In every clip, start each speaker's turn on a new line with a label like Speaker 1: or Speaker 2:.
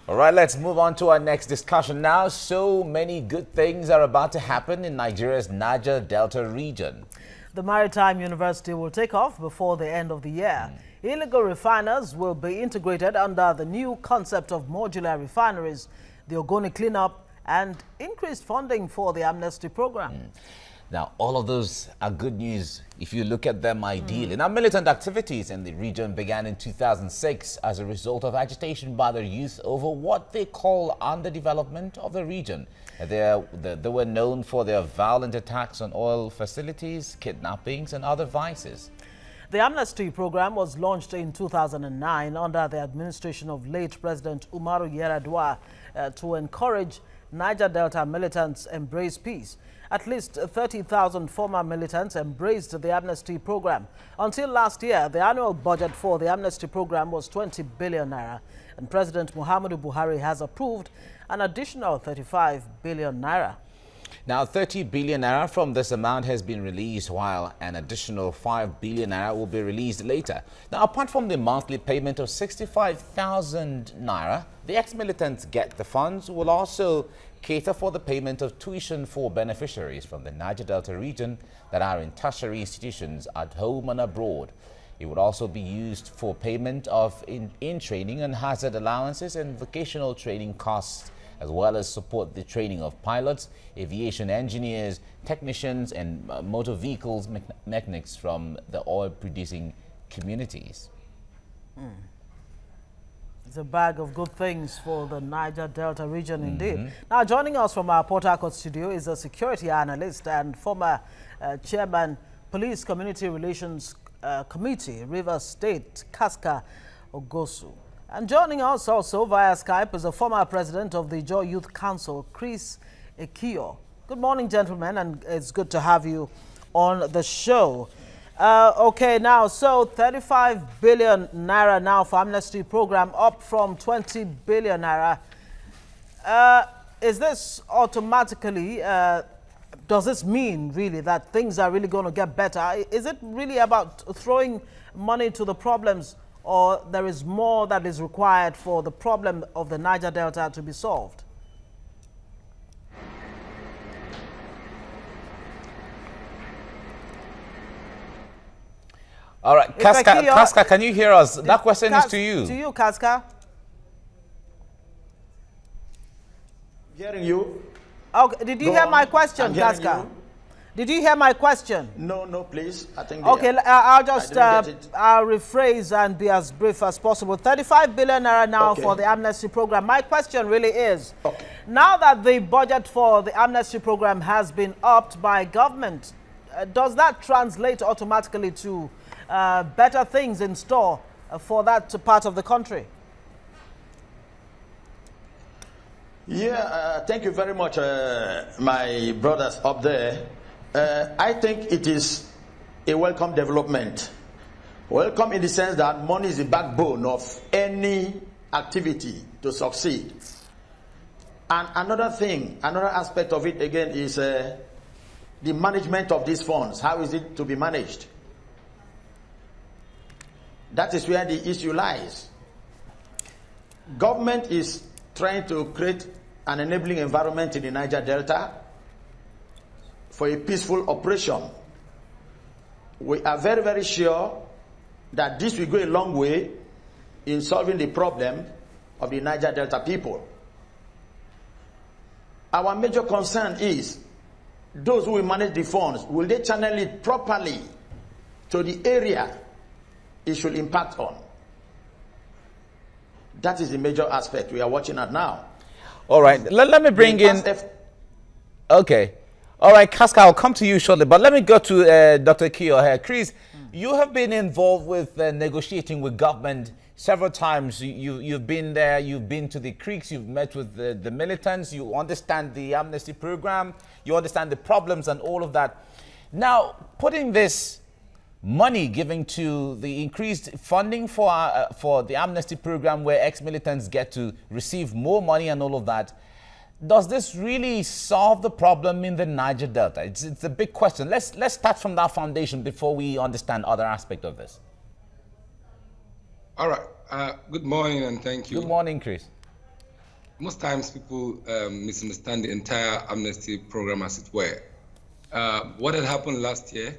Speaker 1: All right, let's move on to our next discussion now. So many good things are about to happen in Nigeria's Niger Delta region.
Speaker 2: The Maritime University will take off before the end of the year. Illegal refiners will be integrated under the new concept of modular refineries, the Ogoni cleanup, and increased funding for the Amnesty program.
Speaker 1: Now, all of those are good news if you look at them ideally. Now, militant activities in the region began in 2006 as a result of agitation by the youth over what they call underdevelopment of the region. They were known for their violent attacks on oil facilities, kidnappings, and other vices.
Speaker 2: The Amnesty program was launched in 2009 under the administration of late President Umaru Yar'Adua to encourage Niger Delta militants embrace peace. At least 30,000 former militants embraced the Amnesty program. Until last year, the annual budget for the Amnesty program was 20 billion naira, and President Muhammadu Buhari has approved an additional 35 billion naira.
Speaker 1: Now, 30 billion naira from this amount has been released, while an additional 5 billion naira will be released later. Now, apart from the monthly payment of 65,000 naira, the ex-militants get the funds will also cater for the payment of tuition for beneficiaries from the Niger Delta region that are in tertiary institutions at home and abroad. It would also be used for payment of in-training and hazard allowances and vocational training costs, as well as support the training of pilots, aviation engineers, technicians, and motor vehicles mechanics from the oil-producing communities.
Speaker 2: It's a bag of good things for the Niger Delta region indeed. Now, joining us from our Port Harcourt studio is a security analyst and former chairman, Police Community Relations Committee, Rivers State, Kaska Ogosu. And joining us also via Skype is a former president of the Joy Youth Council, Chris Ekio. Good morning, gentlemen, and it's good to have you on the show. Okay, now, so 35 billion naira now for Amnesty program, up from 20 billion naira. Is this automatically, does this mean really that things are really going to get better? Is it really about throwing money to the problems, or there is more that is required for the problem of the Niger Delta to be solved?
Speaker 1: All right, Kaska, can you hear us? That question is to you.
Speaker 2: To you, Kaska.
Speaker 3: Hearing you.
Speaker 2: Okay, did you hear my question, Kaska? Did you hear my question?
Speaker 3: No, please. I think.
Speaker 2: Okay, I'll just I'll rephrase and be as brief as possible. 35 billion naira now for the Amnesty program. My question really is, now that the budget for the Amnesty program has been upped by government, does that translate automatically to better things in store for that part of the country?
Speaker 3: Yeah, thank you very much, my brothers up there. I think it is a welcome development. Welcome in the sense that money is the backbone of any activity to succeed. And another thing, another aspect of it again is the management of these funds. How is it to be managed? That is where the issue lies. Government is trying to create an enabling environment in the Niger Delta for a peaceful operation. We are very, very sure that this will go a long way in solving the problem of the Niger Delta people. Our major concern is those who will manage the funds, will they channel it properly to the area it should impact on? That is the major aspect we are watching at now.
Speaker 1: All right, let me bring in... Okay. All right, Kaska, I'll come to you shortly, but let me go to Dr. Kio here. Chris, you have been involved with negotiating with government several times. You've been there, you've been to the creeks, you've met with the militants, you understand the Amnesty program, you understand the problems and all of that. Now, putting this money given to the increased funding for the Amnesty program, where ex-militants get to receive more money and all of that, does this really solve the problem in the Niger Delta? It's a big question. Let's start from that foundation before we understand other aspects of this.
Speaker 4: All right. Good morning and thank you.
Speaker 1: Good morning, Chris.
Speaker 4: most times people misunderstand the entire amnesty program, as it were. What had happened last year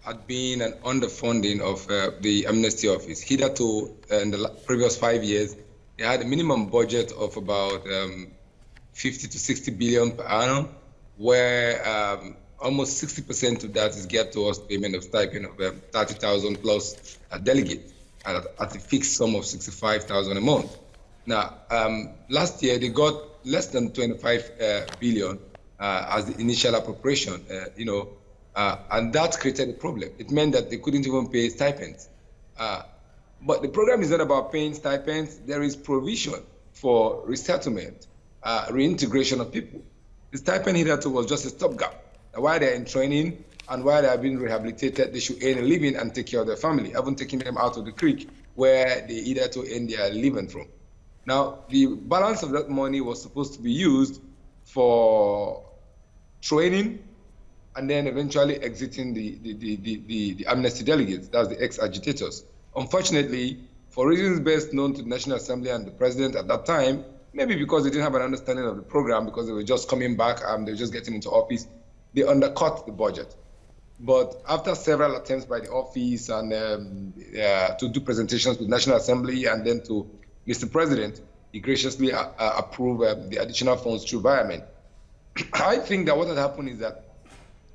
Speaker 4: had been an underfunding of the amnesty office. Hitherto, in the previous 5 years, they had a minimum budget of about 50 to 60 billion per annum, where almost 60% of that is geared towards payment of stipend of 30,000 plus a delegate at a fixed sum of 65,000 a month. Now, last year they got less than 25 billion as the initial appropriation, and that created a problem. It meant that they couldn't even pay stipends. But the program is not about paying stipends. There is provision for resettlement, reintegration of people. The stipend hitherto was just a stopgap. While they're in training and while they are being rehabilitated, they should earn a living and take care of their family. I haven't taken them out of the creek where they hitherto earn their living from. Now, the balance of that money was supposed to be used for training and then eventually exiting the amnesty delegates, that's the ex-agitators. Unfortunately, for reasons best known to the National Assembly and the President at that time, maybe because they didn't have an understanding of the program, because they were just coming back and they were just getting into office, they undercut the budget. But after several attempts by the office and to do presentations to the National Assembly and then to Mr. President, he graciously approved the additional funds through environment. I think that what had happened is that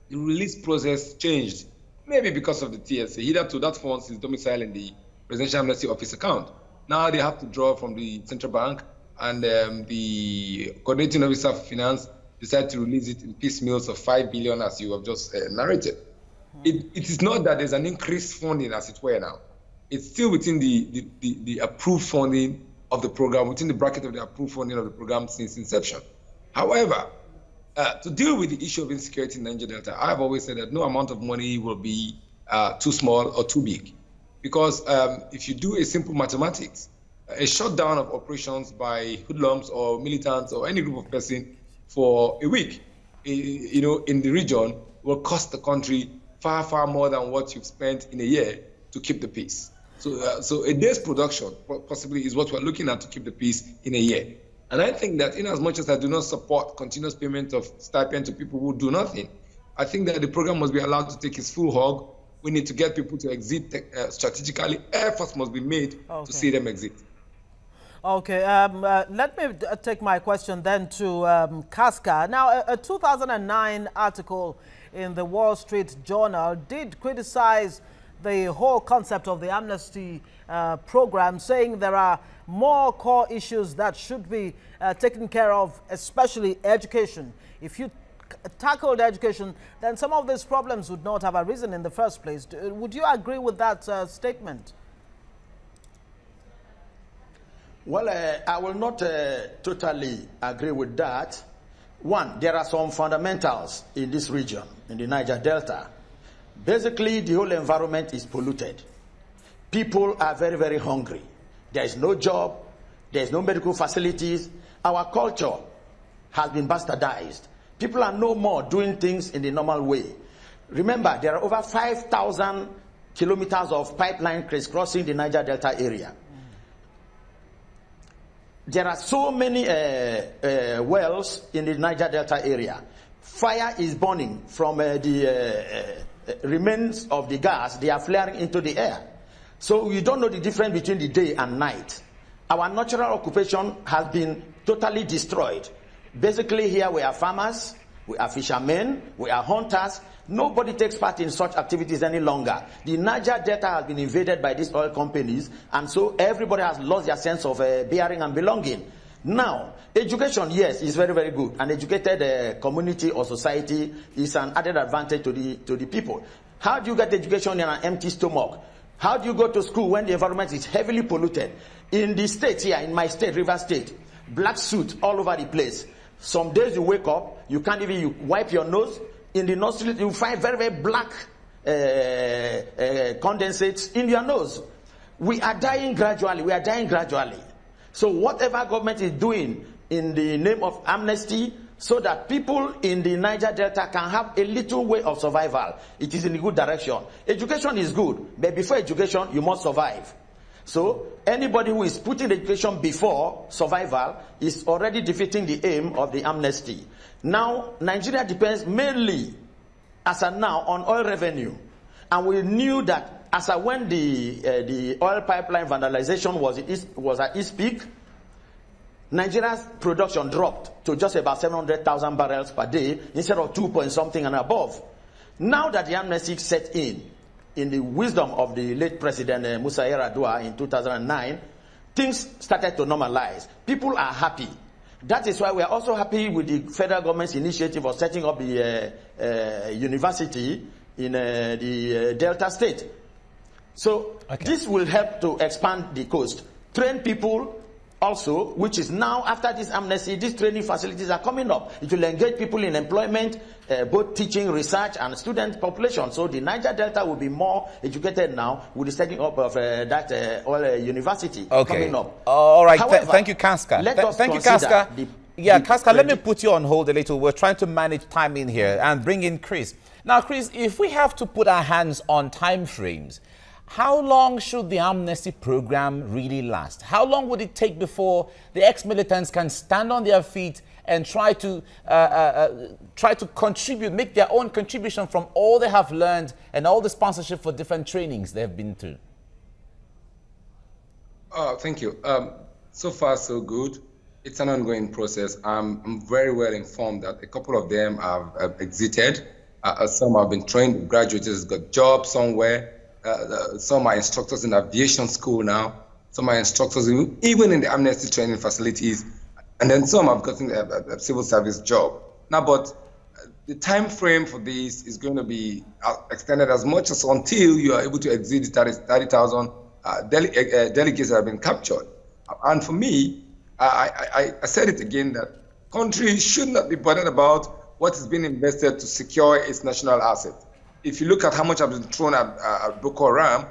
Speaker 4: the release process changed, maybe because of the TSA. Hitherto, that funds is domiciled in the Presidential Amnesty Office account. Now they have to draw from the central bank, and the coordinating officer of finance decided to release it in piecemeals of 5 billion, as you have just narrated. It is not that there's an increased funding, as it were now. It's still within the approved funding of the program, within the bracket of the approved funding of the program since inception. However, to deal with the issue of insecurity in Niger Delta, I've always said that no amount of money will be too small or too big. Because if you do a simple mathematics, a shutdown of operations by hoodlums or militants or any group of persons for a week, in the region will cost the country far, far more than what you've spent in a year to keep the peace. So a day's production possibly is what we're looking at to keep the peace in a year. And I think that in as much as I do not support continuous payment of stipend to people who do nothing, I think that the program must be allowed to take its full hog. We need to get people to exit strategically. Efforts must be made to see them exit.
Speaker 2: Okay, let me take my question then to Casca. Now, a 2009 article in the Wall Street Journal did criticize the whole concept of the amnesty program, saying there are more core issues that should be taken care of, especially education. If you tackled education, then some of these problems would not have arisen in the first place. Would you agree with that statement?
Speaker 3: Well, I will not totally agree with that. One, there are some fundamentals in this region, in the Niger Delta. Basically, the whole environment is polluted. People are very, very hungry. There is no job. There is no medical facilities. Our culture has been bastardized. People are no more doing things in the normal way. Remember, there are over 5,000 kilometers of pipeline crisscrossing the Niger Delta area. There are so many wells in the Niger Delta area. Fire is burning from the remains of the gas. They are flaring into the air. So we don't know the difference between the day and night. Our natural occupation has been totally destroyed. Basically, here we are farmers, we are fishermen, we are hunters. Nobody takes part in such activities any longer. The Niger Delta has been invaded by these oil companies, and so everybody has lost their sense of bearing and belonging. Now, education, yes, is very, very good. An educated community or society is an added advantage to the people. How do you get education in an empty stomach? How do you go to school when the environment is heavily polluted? In the state here, in my state, River State, black soot all over the place. Some days you wake up, you can't even wipe your nose. In the nursery, you find very, very black condensates in your nose. We are dying gradually. We are dying gradually. So whatever government is doing in the name of amnesty, so that people in the Niger Delta can have a little way of survival, it is in a good direction. Education is good, but before education, you must survive. So anybody who is putting education before survival is already defeating the aim of the amnesty. Now, Nigeria depends mainly, as of now, on oil revenue. And we knew that as of when the oil pipeline vandalization was at its peak, Nigeria's production dropped to just about 700,000 barrels per day instead of 2 point something and above. Now that the amnesty set in the wisdom of the late President Musa Yar'Adua in 2009, things started to normalize. People are happy. That is why we are also happy with the federal government's initiative of setting up the university in the Delta State. So this will help to expand the coast, train people also, which is now, after this amnesty, these training facilities are coming up. It will engage people in employment, both teaching, research, and student population. So the Niger Delta will be more educated now with the setting up of that oil university coming up.
Speaker 1: All right.
Speaker 3: However,
Speaker 1: thank you, Kaska.
Speaker 3: Thank you, Kaska.
Speaker 1: Kaska, let me put you on hold a little. We're trying to manage time in here and bring in Chris. Now, Chris, if we have to put our hands on time frames, how long should the amnesty program really last? How long would it take before the ex-militants can stand on their feet and try to contribute, make their own contribution from all they have learned and all the sponsorship for different trainings they have been through?
Speaker 4: Thank you. So far, so good. It's an ongoing process. I'm very well informed that a couple of them have exited. Some have been trained, graduates, got jobs somewhere. Some are instructors in aviation school now. Some are instructors even in the amnesty training facilities. And then some have gotten a civil service job. Now, but the time frame for this is going to be extended as much as until you are able to exceed the 30,000 delegates that have been captured. And for me, I said it again, that countries should not be bothered about what is being invested to secure its national asset. If you look at how much has been thrown at Boko Haram,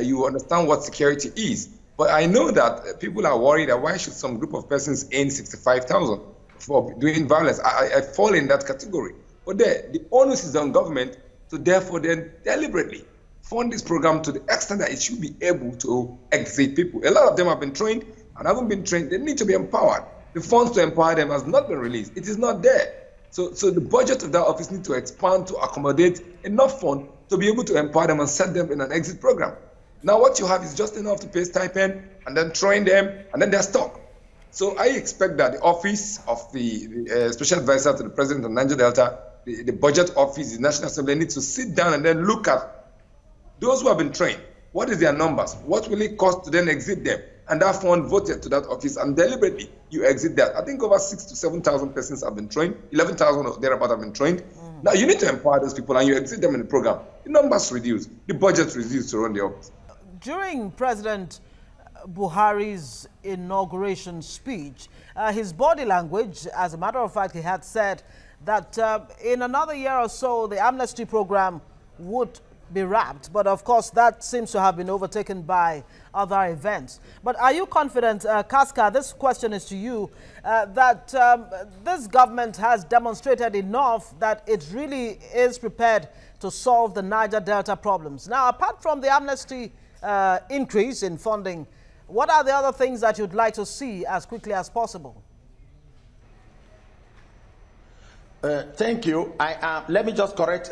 Speaker 4: you understand what security is. But I know that people are worried that why should some group of persons earn 65,000 for doing violence? I fall in that category. But the onus is on government to therefore then deliberately fund this program to the extent that it should be able to exit people. A lot of them have been trained and haven't been trained. They need to be empowered. The funds to empower them has not been released. It is not there. So the budget of that office needs to expand to accommodate enough funds to be able to empower them and set them in an exit program. Now what you have is just enough to pay stipend and then train them and then they're stuck. So I expect that the office of the special advisor to the president of Niger Delta, the budget office, the National Assembly needs to sit down and then look at those who have been trained. What is their numbers? What will it cost to then exit them? And that fund voted to that office and deliberately you exit that. I think over 6,000 to 7,000 persons have been trained, 11,000 or thereabout have been trained. Now you need to empower those people and you exit them in the program. The numbers reduce, the budget reduced to run the office.
Speaker 2: During President Buhari's inauguration speech, his body language, as a matter of fact, he had said that in another year or so, the amnesty program would be wrapped. But of course, that seems to have been overtaken by other events. But are you confident, Kaska, this question is to you, that this government has demonstrated enough that it really is prepared to solve the Niger Delta problems? Now, apart from the amnesty increase in funding, what are the other things that you'd like to see as quickly as possible?
Speaker 3: Thank you. Let me just correct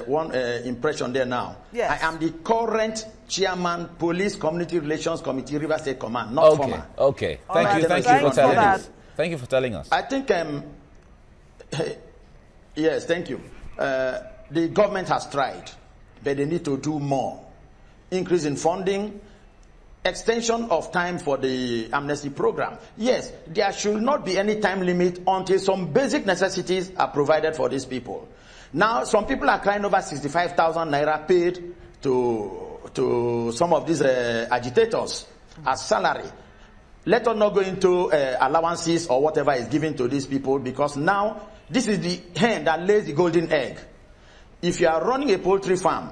Speaker 3: one impression there now.
Speaker 1: Yes.
Speaker 3: I am the current chairman, Police Community Relations Committee, River State Command, not former.
Speaker 1: Okay. Thank you for telling us. Thank you for telling us.
Speaker 3: I think, yes, thank you. The government has tried, but they need to do more. Increase in funding, extension of time for the amnesty program. Yes, there should not be any time limit until some basic necessities are provided for these people. Now, some people are crying over 65,000 naira paid to some of these agitators as salary. Let us not go into allowances or whatever is given to these people, because now this is the hen that lays the golden egg. If you are running a poultry farm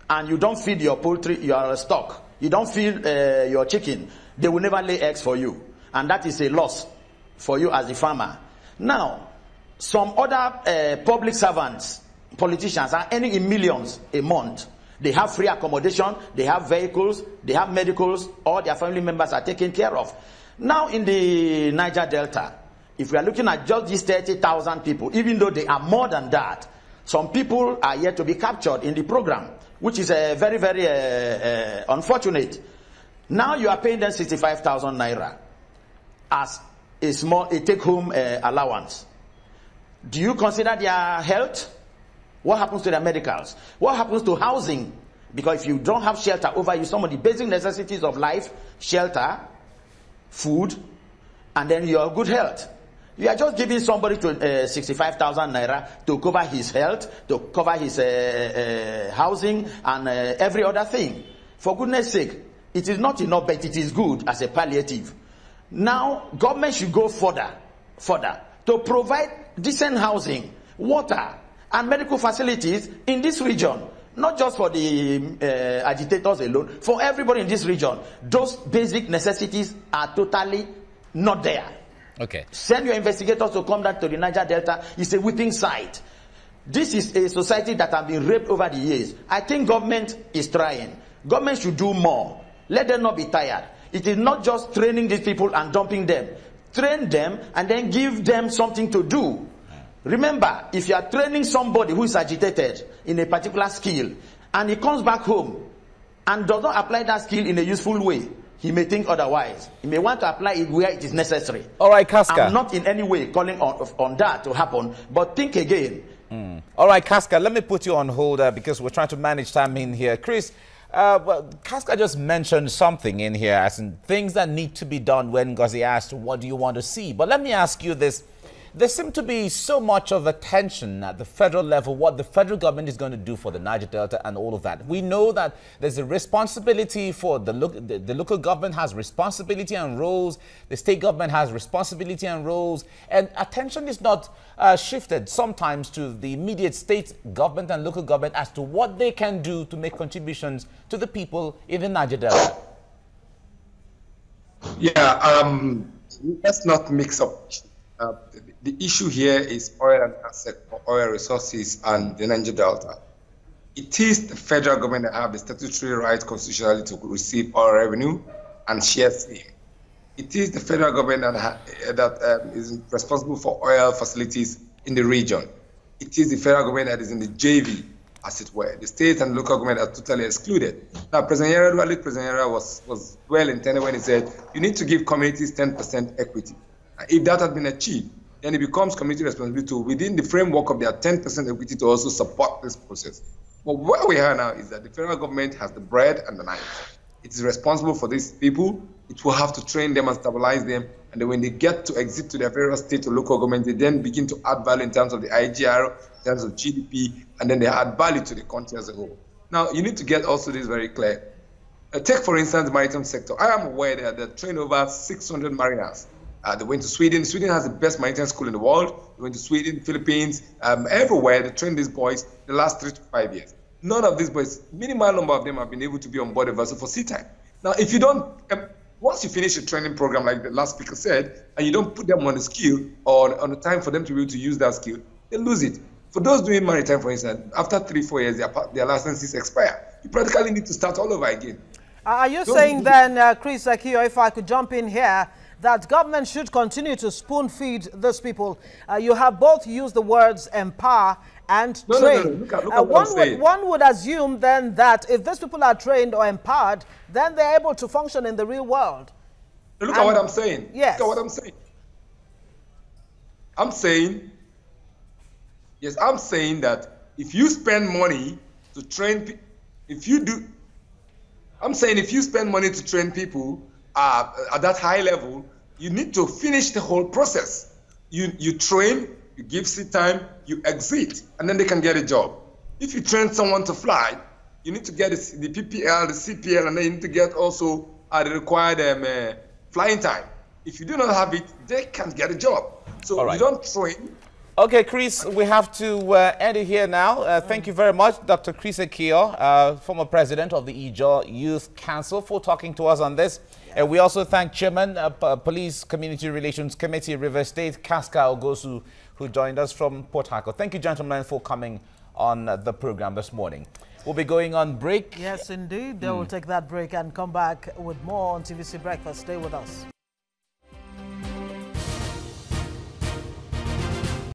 Speaker 3: and you don't feed your poultry, your stock, you don't feed your chicken, they will never lay eggs for you. And that is a loss for you as the farmer. Now, some other public servants, politicians are earning in millions a month. They have free accommodation, they have vehicles, they have medicals, all their family members are taken care of. Now in the Niger Delta, if we are looking at just these 30,000 people, even though they are more than that, some people are yet to be captured in the program, which is very, very unfortunate. Now you are paying them 65,000 naira as a take-home allowance. Do you consider their health? What happens to their medicals? What happens to housing? Because if you don't have shelter over you, some of the basic necessities of life, shelter, food, and then your good health. You are just giving somebody to 65,000 naira to cover his health, to cover his housing, and every other thing. For goodness sake, it is not enough, but it is good as a palliative. Now, government should go further to provide decent housing, water, and medical facilities in this region, not just for the agitators alone, for everybody in this region. Those basic necessities are totally not there.
Speaker 1: Okay.
Speaker 3: Send your investigators to come down to the Niger Delta. It's a whipping site. This is a society that has been raped over the years. I think government is trying. Government should do more. Let them not be tired. It is not just training these people and dumping them. Train them and then give them something to do. Remember, if you are training somebody who is agitated in a particular skill and he comes back home and does not apply that skill in a useful way, he may think otherwise. He may want to apply it where it is necessary.
Speaker 1: All right, Casca.
Speaker 3: I'm not in any way calling on that to happen, but think again.
Speaker 1: All right, Casca, let me put you on hold because we're trying to manage time in here. Chris, well, Casca just mentioned something in here as in things that need to be done when Ngozi asked, what do you want to see? But let me ask you this. There seems to be so much of attention at the federal level, what the federal government is going to do for the Niger Delta and all of that. We know that there's a responsibility for the local government has responsibility and roles. The state government has responsibility and roles. And attention is not shifted sometimes to the immediate state government and local government as to what they can do to make contributions to the people in the Niger Delta.
Speaker 4: Yeah, let's not mix up. The issue here is oil and asset or oil resources and the Niger Delta. It is the federal government that have the statutory right constitutionally to receive oil revenue and share same. It is the federal government that is responsible for oil facilities in the region. It is the federal government that is in the JV, as it were. The state and local government are totally excluded. Now, President Yara was well intended when he said, you need to give communities 10% equity. If that had been achieved, then it becomes community responsibility to, within the framework of their 10% equity, to also support this process. But where we are now is that the federal government has the bread and the knife. It is responsible for these people. It will have to train them and stabilize them. And then when they get to exit to their various state or local government, they then begin to add value in terms of the IGR, in terms of GDP, and then they add value to the country as a whole. Now, you need to get also this very clear. Take, for instance, the maritime sector. I am aware that they trained over 600 mariners. They went to Sweden. Sweden has the best maritime school in the world. They went to Sweden, Philippines, everywhere. They trained these boys the last 3 to 5 years. None of these boys, minimal number of them have been able to be on board a vessel for sea time. Now, if you don't, once you finish a training program, like the last speaker said, and you don't put them on the skill or on the time for them to be able to use that skill, they lose it. For those doing maritime, for instance, after 3-4 years, their licenses expire. You practically need to start all over again.
Speaker 2: Are you saying then, Chris Akio, if I could jump in here, that government should continue to spoon-feed these people? You have both used the words empower and train.
Speaker 4: Look at what I'm saying.
Speaker 2: One would assume then that if these people are trained or empowered, then they're able to function in the real world.
Speaker 4: Look at what I'm saying.
Speaker 2: Yes.
Speaker 4: Look at what I'm saying. I'm saying that if you spend money to train people, if you spend money to train people at that high level, you need to finish the whole process. You train, you give seat time, you exit, and then they can get a job. If you train someone to fly, you need to get the PPL, the CPL, and then you need to get also the required flying time. If you do not have it, they can't get a job. So you don't train.
Speaker 1: Okay, Chris, we have to end it here now. Thank you very much, Dr. Chris Akio, former president of the Ijaw Youth Council, for talking to us on this. And we also thank Chairman, Police Community Relations Committee, River State, Casca Ogosu, who joined us from Port Harcourt. Thank you, gentlemen, for coming on the program this morning. We'll be going on break.
Speaker 2: Yes, indeed. They will take that break and come back with more on TVC Breakfast. Stay with us.